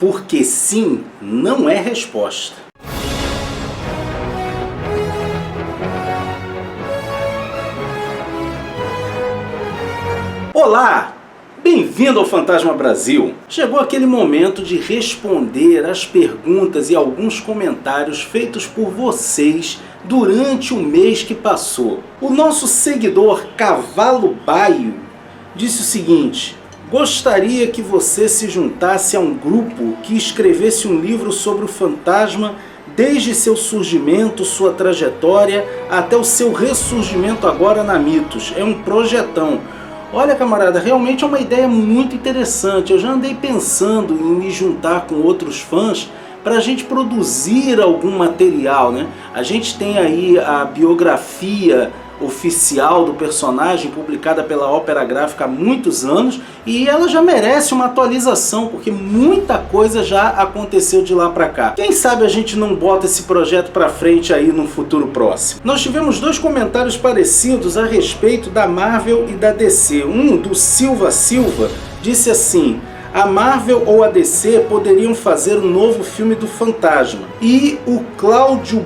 Porque sim não é resposta. Olá! Bem-vindo ao Fantasma Brasil! Chegou aquele momento de responder às perguntas e alguns comentários feitos por vocês durante o mês que passou. O nosso seguidor Cavalo Baio disse o seguinte: gostaria que você se juntasse a um grupo que escrevesse um livro sobre o fantasma desde seu surgimento, sua trajetória, até o seu ressurgimento agora na Mitos. É um projetão. Olha, camarada, realmente é uma ideia muito interessante. Eu já andei pensando em me juntar com outros fãs para a gente produzir algum material, né? A gente tem aí a biografia oficial do personagem, publicada pela Ópera Gráfica há muitos anos, e ela já merece uma atualização, porque muita coisa já aconteceu de lá para cá. Quem sabe a gente não bota esse projeto para frente aí no futuro próximo. Nós tivemos dois comentários parecidos a respeito da Marvel e da DC. Um do Silva disse assim: a Marvel ou a DC poderiam fazer um novo filme do Fantasma. E o Cláudio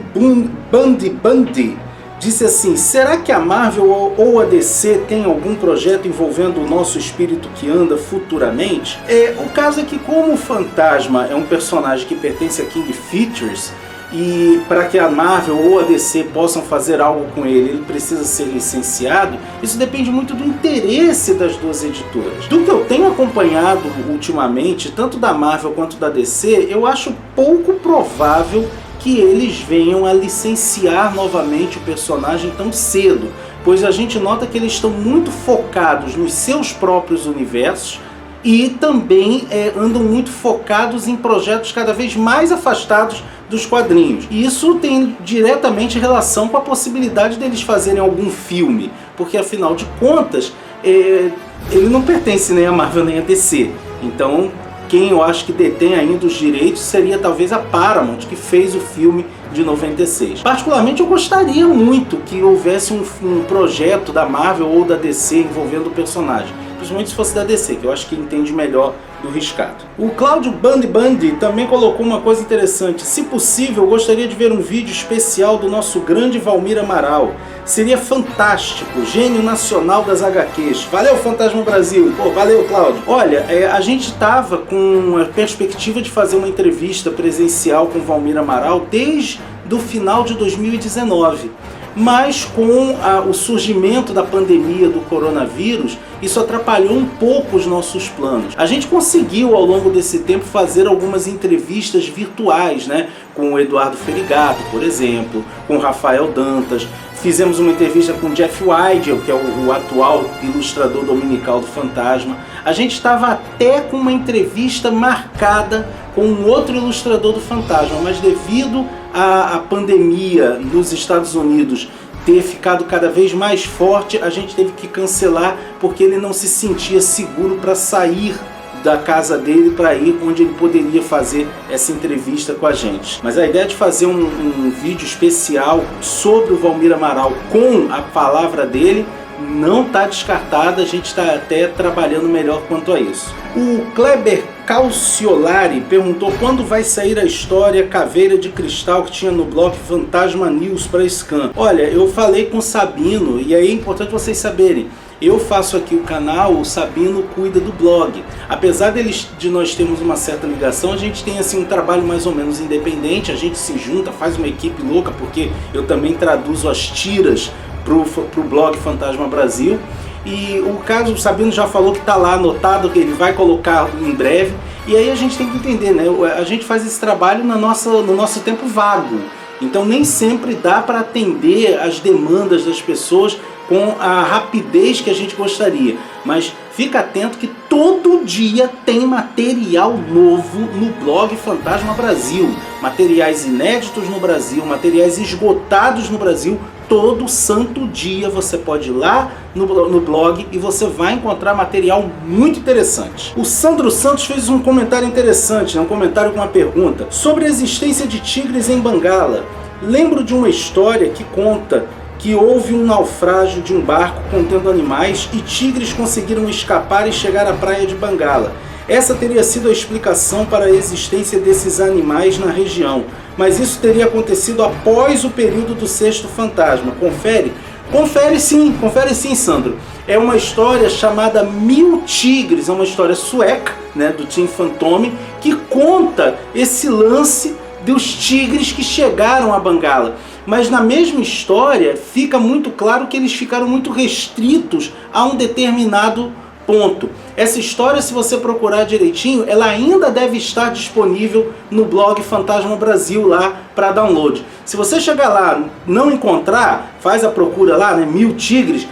Bandi disse assim: será que a Marvel ou a DC tem algum projeto envolvendo o nosso espírito que anda futuramente? O caso é que, como o Fantasma é um personagem que pertence a King Features, e para que a Marvel ou a DC possam fazer algo com ele precisa ser licenciado, isso depende muito do interesse das duas editoras. Do que eu tenho acompanhado ultimamente, tanto da Marvel quanto da DC, eu acho pouco provável que eles venham a licenciar novamente o personagem tão cedo, pois a gente nota que eles estão muito focados nos seus próprios universos e também andam muito focados em projetos cada vez mais afastados dos quadrinhos. E isso tem diretamente relação com a possibilidade deles fazerem algum filme, porque afinal de contas ele não pertence nem a Marvel nem a DC. Então quem eu acho que detém ainda os direitos seria talvez a Paramount, que fez o filme de 96. Particularmente eu gostaria muito que houvesse um projeto da Marvel ou da DC envolvendo o personagem, principalmente se fosse da DC, que eu acho que entende melhor do riscado. O Cláudio Bandi também colocou uma coisa interessante: se possível, eu gostaria de ver um vídeo especial do nosso grande Valmir Amaral. Seria fantástico, gênio nacional das HQs. Valeu, Fantasma Brasil. Pô, valeu, Cláudio. Olha, a gente estava com a perspectiva de fazer uma entrevista presencial com o Valmir Amaral desde o final de 2019. Mas com o surgimento da pandemia do coronavírus, isso atrapalhou um pouco os nossos planos. A gente conseguiu ao longo desse tempo fazer algumas entrevistas virtuais, né? Com o Eduardo Ferigato, por exemplo, com o Rafael Dantas. Fizemos uma entrevista com o Jeff Weigel, que é o atual ilustrador dominical do Fantasma. A gente estava até com uma entrevista marcada com um outro ilustrador do Fantasma, mas devido à pandemia nos Estados Unidos ter ficado cada vez mais forte, a gente teve que cancelar porque ele não se sentia seguro para sair da casa dele para ir onde ele poderia fazer essa entrevista com a gente. Mas a ideia de fazer um vídeo especial sobre o Valmir Amaral com a palavra dele não está descartada, a gente está até trabalhando melhor quanto a isso. O Kleber Calciolari perguntou quando vai sair a história Caveira de Cristal que tinha no blog Fantasma News para Scan. Olha, eu falei com o Sabino, e aí é importante vocês saberem, eu faço aqui o canal, o Sabino cuida do blog. Apesar de nós termos uma certa ligação, a gente tem assim um trabalho mais ou menos independente, a gente se junta, faz uma equipe louca, porque eu também traduzo as tiras pro blog Fantasma Brasil. E o Sabino já falou que está lá anotado, que ele vai colocar em breve. E aí a gente tem que entender, né? A gente faz esse trabalho no nosso tempo vago. Então nem sempre dá para atender as demandas das pessoas com a rapidez que a gente gostaria. Mas fica atento que todo dia tem material novo no blog Fantasma Brasil. Materiais inéditos no Brasil, materiais esgotados no Brasil. Todo santo dia você pode ir lá no blog e você vai encontrar material muito interessante. O Sandro Santos fez um comentário interessante, um comentário com uma pergunta sobre a existência de tigres em Bangala. Lembro de uma história que conta que houve um naufrágio de um barco contendo animais e tigres conseguiram escapar e chegar à praia de Bangala. Essa teria sido a explicação para a existência desses animais na região, mas isso teria acontecido após o período do sexto fantasma. Confere? Confere sim, Sandro. É uma história chamada Mil Tigres, é uma história sueca, né, do Tim Fantôme, que conta esse lance dos tigres que chegaram a Bangala. Mas na mesma história fica muito claro que eles ficaram muito restritos a um determinado ponto. Essa história, se você procurar direitinho, ela ainda deve estar disponível no blog Fantasma Brasil lá para download. Se você chegar lá, não encontrar, faz a procura lá, né, Mil Tigres.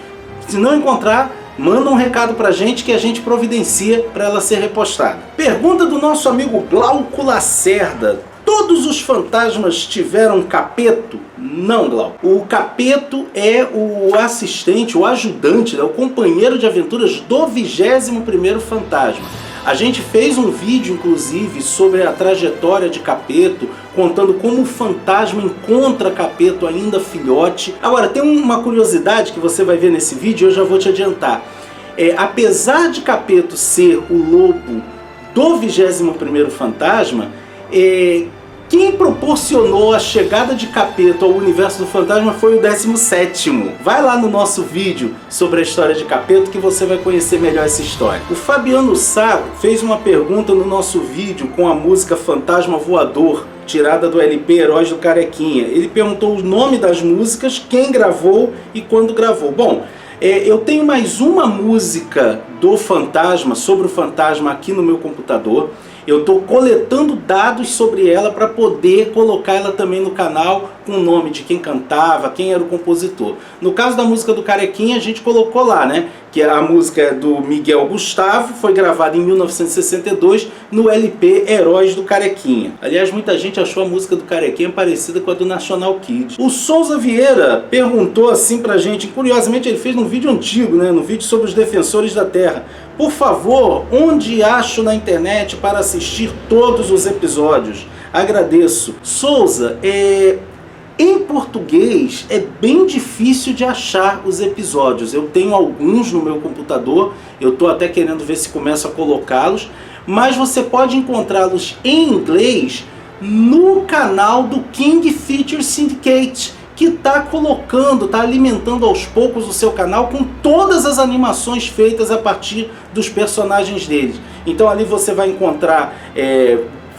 Se não encontrar, manda um recado pra gente que a gente providencia para ela ser repostada. Pergunta do nosso amigo Glauco Lacerda: todos os fantasmas tiveram capeto? Não, Glauco. O capeto é o assistente, o ajudante, né, o companheiro de aventuras do 21º fantasma. A gente fez um vídeo, inclusive, sobre a trajetória de Capeto, contando como o fantasma encontra Capeto ainda filhote. Agora, tem uma curiosidade que você vai ver nesse vídeo, eu já vou te adiantar. Apesar de Capeto ser o lobo do 21º fantasma, quem proporcionou a chegada de Capeto ao universo do fantasma foi o 17º. Vai lá no nosso vídeo sobre a história de Capeto que você vai conhecer melhor essa história. O Fabiano Sá fez uma pergunta no nosso vídeo com a música Fantasma Voador, tirada do LP Heróis do Carequinha. Ele perguntou o nome das músicas, quem gravou e quando gravou. Bom, eu tenho mais uma música do fantasma, sobre o fantasma, aqui no meu computador. Eu estou coletando dados sobre ela para poder colocar ela também no canal com o nome de quem cantava, quem era o compositor. No caso da música do Carequinha, a gente colocou lá, né? Que a música é do Miguel Gustavo, foi gravada em 1962 no LP Heróis do Carequinha. Aliás, muita gente achou a música do Carequinha parecida com a do National Kid. O Souza Vieira perguntou assim pra gente, curiosamente ele fez num vídeo antigo, né? No vídeo sobre os Defensores da Terra: por favor, onde acho na internet para assistir todos os episódios? Agradeço. Souza, em português é bem difícil de achar os episódios. Eu tenho alguns no meu computador, eu estou até querendo ver se começo a colocá-los, mas você pode encontrá-los em inglês no canal do King Feature Syndicate, que está alimentando aos poucos o seu canal com todas as animações feitas a partir dos personagens deles. Então ali você vai encontrar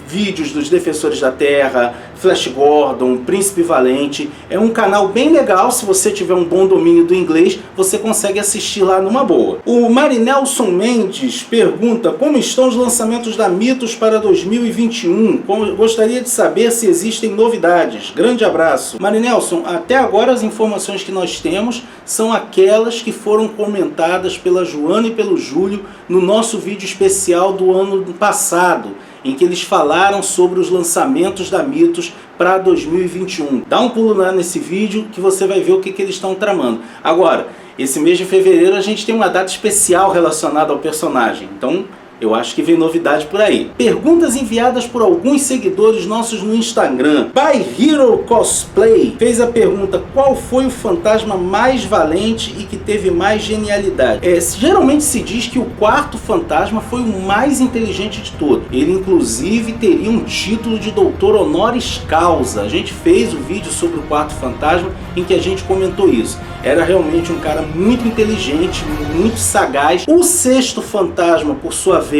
vídeos dos Defensores da Terra, Flash Gordon, Príncipe Valente. É um canal bem legal, se você tiver um bom domínio do inglês, você consegue assistir lá numa boa. O Marinelson Mendes pergunta como estão os lançamentos da Mitos para 2021. Gostaria de saber se existem novidades. Grande abraço. Marinelson, até agora as informações que nós temos são aquelas que foram comentadas pela Joana e pelo Júlio no nosso vídeo especial do ano passado, em que eles falaram sobre os lançamentos da Mitos para 2021. Dá um pulo lá nesse vídeo que você vai ver o que eles estão tramando. Agora, esse mês de fevereiro a gente tem uma data especial relacionada ao personagem, então eu acho que vem novidade por aí. Perguntas enviadas por alguns seguidores nossos no Instagram. By Hero Cosplay fez a pergunta: qual foi o fantasma mais valente e que teve mais genialidade? Geralmente se diz que o quarto fantasma foi o mais inteligente de todos. Ele inclusive teria um título de doutor honoris causa. A gente fez o vídeo sobre o quarto fantasma em que a gente comentou isso. Era realmente um cara muito inteligente, muito sagaz. O sexto fantasma, por sua vez,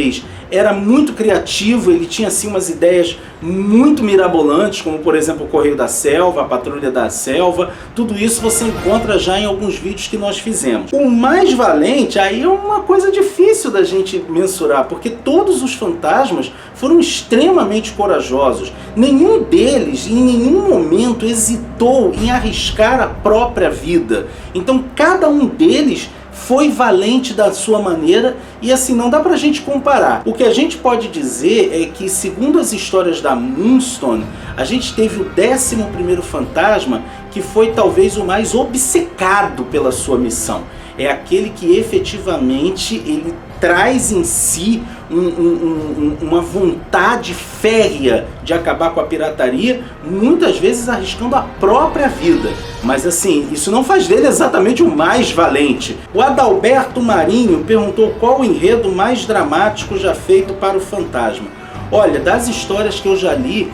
era muito criativo, ele tinha assim umas ideias muito mirabolantes, como por exemplo o Correio da Selva, a Patrulha da Selva. Tudo isso você encontra já em alguns vídeos que nós fizemos. O mais valente, aí é uma coisa difícil da gente mensurar, porque todos os fantasmas foram extremamente corajosos. Nenhum deles em nenhum momento hesitou em arriscar a própria vida. Então cada um deles foi valente da sua maneira e assim não dá pra gente comparar. O que a gente pode dizer é que, segundo as histórias da Moonstone, a gente teve o 11º fantasma que foi talvez o mais obcecado pela sua missão. É aquele que efetivamente ele traz em si uma vontade férrea de acabar com a pirataria, muitas vezes arriscando a própria vida. Mas assim, isso não faz dele exatamente o mais valente. O Adalberto Marinho perguntou qual o enredo mais dramático já feito para o Fantasma. Olha, das histórias que eu já li,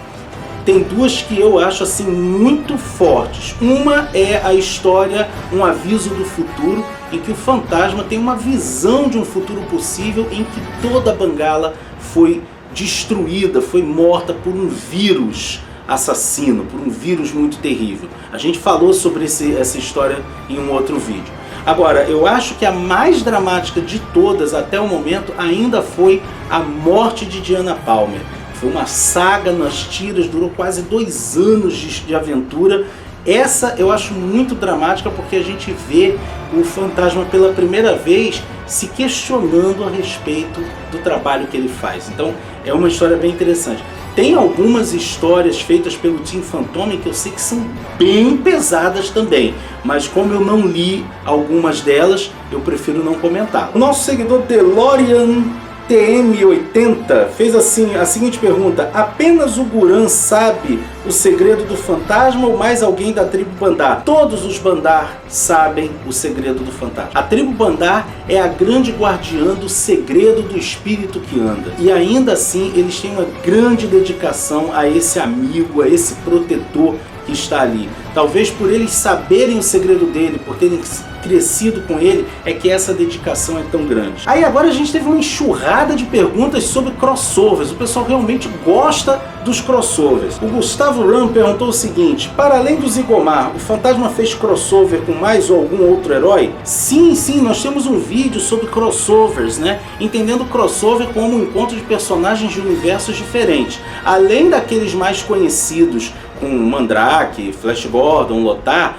tem duas que eu acho assim muito fortes. Uma é a história Um Aviso do Futuro, em que o fantasma tem uma visão de um futuro possível em que toda a Bengala foi destruída, foi morta por um vírus assassino, por um vírus muito terrível. A gente falou sobre essa história em um outro vídeo. Agora, eu acho que a mais dramática de todas até o momento ainda foi a morte de Diana Palmer. Foi uma saga nas tiras, durou quase 2 anos de aventura. Essa eu acho muito dramática porque a gente vê o fantasma pela primeira vez se questionando a respeito do trabalho que ele faz. Então é uma história bem interessante. Tem algumas histórias feitas pelo Tim Fantôme que eu sei que são bem pesadas também, mas como eu não li algumas delas, eu prefiro não comentar. O nosso seguidor DeLorean TM80 fez assim a seguinte pergunta: apenas o Guran sabe o segredo do fantasma ou mais alguém da tribo Bandar? Todos os Bandar sabem o segredo do fantasma. A tribo Bandar é a grande guardiã do segredo do espírito que anda. E ainda assim eles têm uma grande dedicação a esse amigo, a esse protetor que está ali. Talvez por eles saberem o segredo dele, por terem crescido com ele, é que essa dedicação é tão grande. Aí agora a gente teve uma enxurrada de perguntas sobre crossovers. O pessoal realmente gosta dos crossovers. O Gustavo Ram perguntou o seguinte: para além do Zigomar, o Fantasma fez crossover com mais ou algum outro herói? Sim, nós temos um vídeo sobre crossovers, né? Entendendo crossover como um encontro de personagens de universos diferentes. Além daqueles mais conhecidos, com Mandrake, Flash Gordon, Lothar,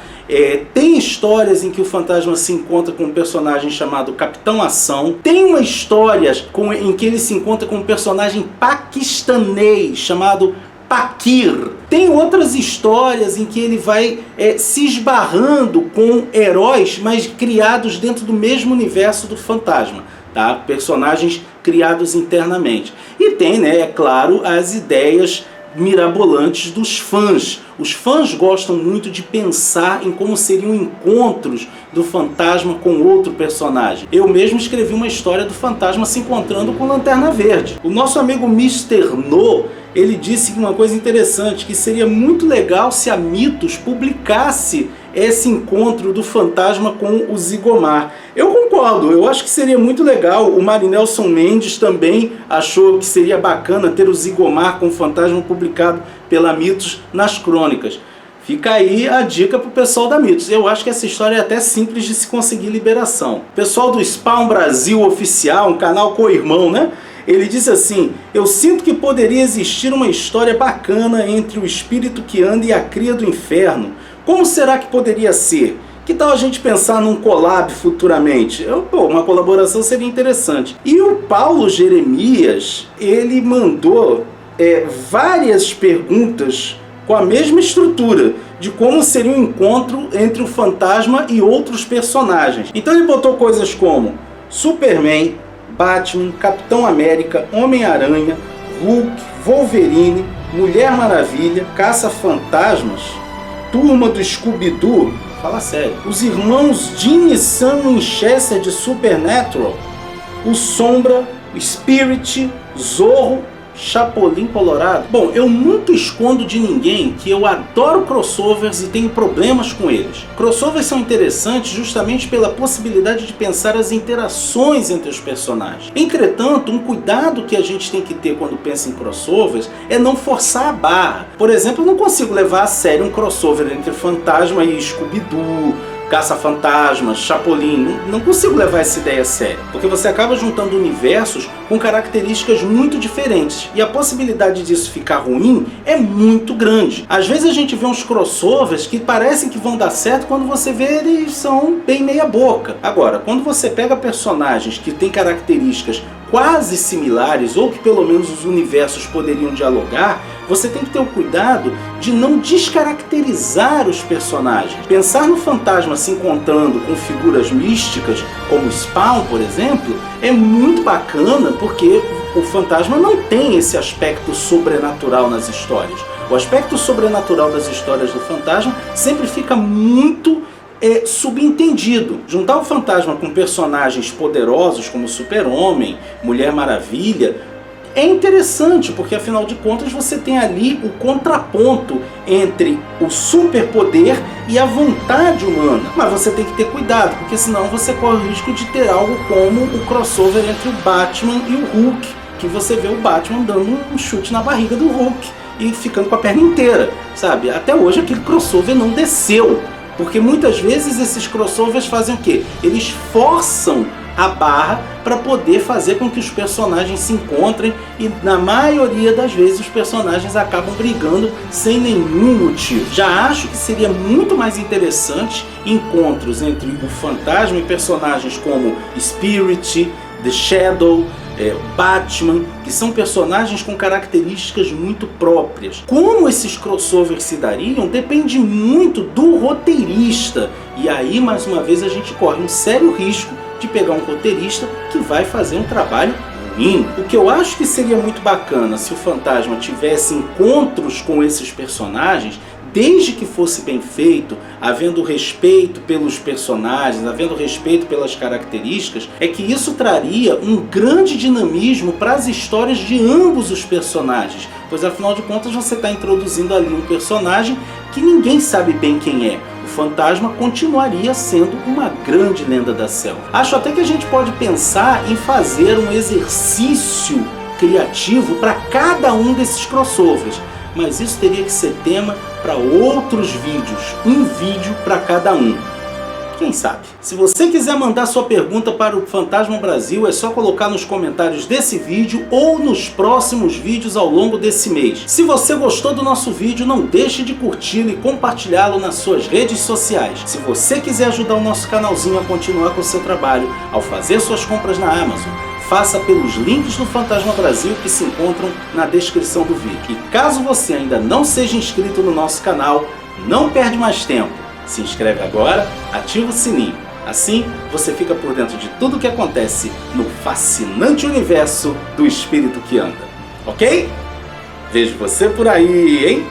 tem histórias em que o fantasma se encontra com um personagem chamado Capitão Ação. Tem uma história em que ele se encontra com um personagem paquistanês chamado Pakir. Tem outras histórias em que ele vai se esbarrando com heróis, mas criados dentro do mesmo universo do fantasma. Tá? Personagens criados internamente. E tem, né, é claro, as ideias mirabolantes dos fãs. Os fãs gostam muito de pensar em como seriam encontros do fantasma com outro personagem. Eu mesmo escrevi uma história do fantasma se encontrando com Lanterna Verde. O nosso amigo Mr. No, ele disse uma coisa interessante, que seria muito legal se a Mitos publicasse esse encontro do fantasma com o Zigomar. Eu concordo, eu acho que seria muito legal. O Marinelson Mendes também achou que seria bacana ter o Zigomar com o fantasma publicado pela Mitos nas crônicas. Fica aí a dica pro pessoal da Mitos. Eu acho que essa história é até simples de se conseguir liberação. O pessoal do Spawn Brasil Oficial, um canal co-irmão, né? Ele disse assim: eu sinto que poderia existir uma história bacana entre o espírito que anda e a cria do inferno. Como será que poderia ser? Que tal a gente pensar num collab futuramente? Uma colaboração seria interessante. E o Paulo Jeremias, ele mandou várias perguntas com a mesma estrutura de como seria um encontro entre o fantasma e outros personagens. Então ele botou coisas como Superman, Batman, Capitão América, Homem-Aranha, Hulk, Wolverine, Mulher Maravilha, Caça-Fantasmas, Turma do Scooby-Doo, fala sério, os irmãos Dean e Sam Winchester de Supernatural, o Sombra, o Spirit, Zorro, Chapolin Colorado. Bom, eu nunca escondo de ninguém que eu adoro crossovers e tenho problemas com eles. Crossovers são interessantes justamente pela possibilidade de pensar as interações entre os personagens. Entretanto, um cuidado que a gente tem que ter quando pensa em crossovers é não forçar a barra. Por exemplo, eu não consigo levar a sério um crossover entre Fantasma e Scooby-Doo, Caça-Fantasmas, Chapolin. Não consigo levar essa ideia a sério, porque você acaba juntando universos com características muito diferentes e a possibilidade disso ficar ruim é muito grande. Às vezes a gente vê uns crossovers que parecem que vão dar certo, quando você vê eles são bem meia boca. Agora, quando você pega personagens que têm características quase similares, ou que pelo menos os universos poderiam dialogar, você tem que ter o cuidado de não descaracterizar os personagens. Pensar no fantasma se encontrando com figuras místicas, como Spawn, por exemplo, é muito bacana porque o fantasma não tem esse aspecto sobrenatural nas histórias. O aspecto sobrenatural das histórias do fantasma sempre fica muito subentendido. Juntar o fantasma com personagens poderosos como Super-Homem, Mulher Maravilha, é interessante, porque afinal de contas você tem ali o contraponto entre o superpoder e a vontade humana. Mas você tem que ter cuidado, porque senão você corre o risco de ter algo como o crossover entre o Batman e o Hulk, que você vê o Batman dando um chute na barriga do Hulk e ficando com a perna inteira, sabe? Até hoje aquele crossover não desceu, porque muitas vezes esses crossovers fazem o quê? Eles forçam a barra para poder fazer com que os personagens se encontrem e na maioria das vezes os personagens acabam brigando sem nenhum motivo. Já acho que seria muito mais interessante encontros entre o fantasma e personagens como Spirit, The Shadow, Batman, que são personagens com características muito próprias. Como esses crossovers se dariam depende muito do roteirista, e aí mais uma vez a gente corre um sério risco de pegar um roteirista que vai fazer um trabalho ruim. O que eu acho que seria muito bacana se o fantasma tivesse encontros com esses personagens, desde que fosse bem feito, havendo respeito pelos personagens, havendo respeito pelas características, é que isso traria um grande dinamismo para as histórias de ambos os personagens, pois afinal de contas você está introduzindo ali um personagem que ninguém sabe bem quem é. O fantasma continuaria sendo uma grande lenda da selva. Acho até que a gente pode pensar em fazer um exercício criativo para cada um desses crossovers, mas isso teria que ser tema para outros vídeos, um vídeo para cada um. Quem sabe? Se você quiser mandar sua pergunta para o Fantasma Brasil, é só colocar nos comentários desse vídeo ou nos próximos vídeos ao longo desse mês. Se você gostou do nosso vídeo, não deixe de curti-lo e compartilhá-lo nas suas redes sociais. Se você quiser ajudar o nosso canalzinho a continuar com o seu trabalho, ao fazer suas compras na Amazon, faça pelos links do Fantasma Brasil que se encontram na descrição do vídeo. E caso você ainda não seja inscrito no nosso canal, não perde mais tempo. Se inscreve agora, ativa o sininho. Assim você fica por dentro de tudo o que acontece no fascinante universo do espírito que anda. Ok? Vejo você por aí, hein?